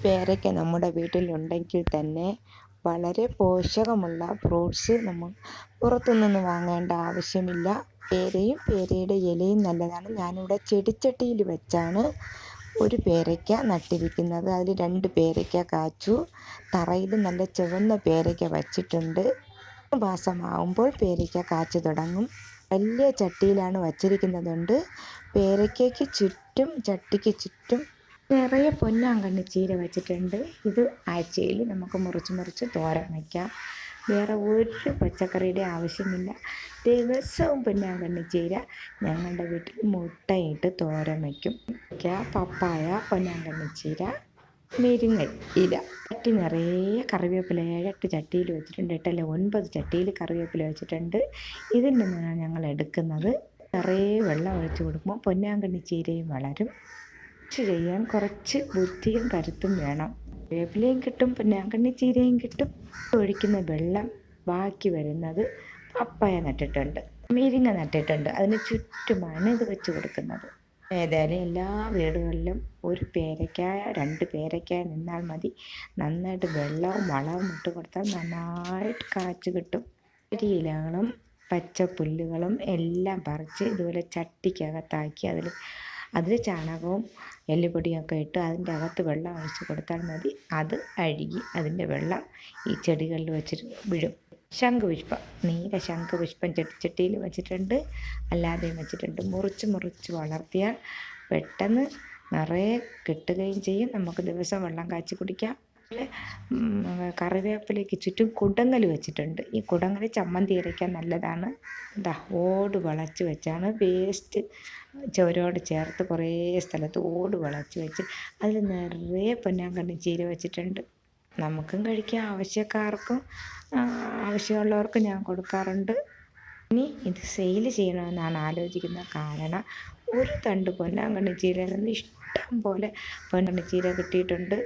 പേരയ്ക്ക നമ്മുടെ വീട്ടിലുണ്ടെങ്കിൽ തന്നെ വളരെ പോഷകമുള്ള ഫ്രൂട്ട്സ് നമ്മൾ പുറത്തുനിന്ന് വാങ്ങേണ്ട ആവശ്യമില്ല. പേരയും പേരയുടെ ഇലയും നല്ലതാണ്. ഞാനിവിടെ ചെടിച്ചട്ടിയിൽ വെച്ചാണ് ഒരു പേരയ്ക്ക നട്ടിരിക്കുന്നത്. അതിൽ 2 പേരയ്ക്ക കാച്ചു. തറയിൽ നല്ല ചുവന്ന പേരയ്ക്ക വച്ചിട്ടുണ്ട്. മാസമാകുമ്പോൾ പേരയ്ക്ക കാച്ചു തുടങ്ങും. വലിയ ചട്ടിയിലാണ് വച്ചിരിക്കുന്നതുകൊണ്ട് പേരയ്ക്കയ്ക്ക് ചുറ്റും, ചട്ടിക്ക് ചുറ്റും നിറയെ പൊന്നാങ്കണ്ണി ചീര വെച്ചിട്ടുണ്ട്. ഇത് ആഴ്ചയിൽ നമുക്ക് മുറിച്ച് തോരൻ വയ്ക്കാം. വേറെ ഒരു പച്ചക്കറിയുടെ ആവശ്യമില്ല. ദിവസവും പൊന്നാങ്കണ്ണി ചീര ഞങ്ങളുടെ വീട്ടിൽ മുട്ടയിട്ട് തോരൻ വയ്ക്കും. പപ്പായ, പൊന്നാങ്കണ്ണി ചീര, മുരിങ്ങ ഇല. ചട്ടി നിറയെ കറിവേപ്പില 7-8 ചട്ടിയിൽ വെച്ചിട്ടുണ്ട്. 8 9 ചട്ടിയിൽ കറിവേപ്പില വെച്ചിട്ടുണ്ട്. ഇതിൽ നിന്നാണ് ഞങ്ങൾ എടുക്കുന്നത്. നിറയെ വെള്ളം ഒഴിച്ച് കൊടുക്കുമ്പോൾ പൊന്നാങ്കണ്ണി ചീരയും വളരും. കൃഷി ചെയ്യാൻ കുറച്ച് ബുദ്ധിയും കരുത്തും വേണം. വേപ്പിലയും കിട്ടും, പൊന്നാങ്കണ്ണി ചീരയും കിട്ടും. ഒഴിക്കുന്ന വെള്ളം ബാക്കി വരുന്നത് പപ്പായ നട്ടിട്ടുണ്ട്, മുരിങ്ങ നട്ടിട്ടുണ്ട്. അതിന് ചുറ്റുമാണ് ഇത് വെച്ച് കൊടുക്കുന്നത്. ഏതായാലും എല്ലാ വീടുകളിലും ഒരു പേരയ്ക്കായ 2 പേരയ്ക്കായ നിന്നാൽ മതി. നന്നായിട്ട് വെള്ളവും വളവും ഇട്ട് കൊടുത്താൽ നന്നായിട്ട് കാച്ചു കിട്ടും. ഇലകളും പച്ചപ്പുല്ലുകളും എല്ലാം പറിച്ച് ഇതുപോലെ ചട്ടിക്കകത്താക്കി അതിൽ ചാണകവും എല്ലുപൊടിയൊക്കെ ഇട്ട് അതിൻ്റെ അകത്ത് വെള്ളം ഒഴിച്ച് കൊടുത്താൽ മതി. അത് അഴുകി അതിൻ്റെ വെള്ളം ഈ ചെടികളിൽ വെച്ചിട്ട് വീഴും. ശംഖുപുഷ്പം, നീല ശംഖുപുഷ്പം ചെടിച്ചട്ടിയിൽ വെച്ചിട്ടുണ്ട്, അല്ലാതെയും വെച്ചിട്ടുണ്ട്. മുറിച്ച് വളർത്തിയാൽ പെട്ടെന്ന് നിറയെ കിട്ടുകയും ചെയ്യും. നമുക്ക് ദിവസം വെള്ളം കാച്ചി കുടിക്കാം. കറിവേപ്പിലയ്ക്ക് ചുറ്റും കുടങ്ങൽ വെച്ചിട്ടുണ്ട്. ഈ കുടങ്ങൽ ചമ്മന്തി അരയ്ക്കാൻ നല്ലതാണ്. ഓട് വളച്ച് വെച്ചാണ്, വേസ്റ്റ് ചുവരോട് ചേർത്ത് കുറേ സ്ഥലത്ത് ഓട് വളച്ച് വെച്ച് അതിൽ നിറയെ പൊന്നാങ്കണ്ണി ചീര വെച്ചിട്ടുണ്ട്. നമുക്കും കഴിക്കാം, ആവശ്യമുള്ളവർക്ക് ഞാൻ കൊടുക്കാറുണ്ട്. ഇനി ഇത് സെയിൽ ചെയ്യണമെന്നാണ് ആലോചിക്കുന്നത്. കാരണം ഒരു തണ്ട് പൊന്നാങ്കണ്ണി ചീരയിൽ നിന്ന് ഇഷ്ടം പോലെ പൊന്നാങ്കണ്ണി ചീര കിട്ടിയിട്ടുണ്ട്.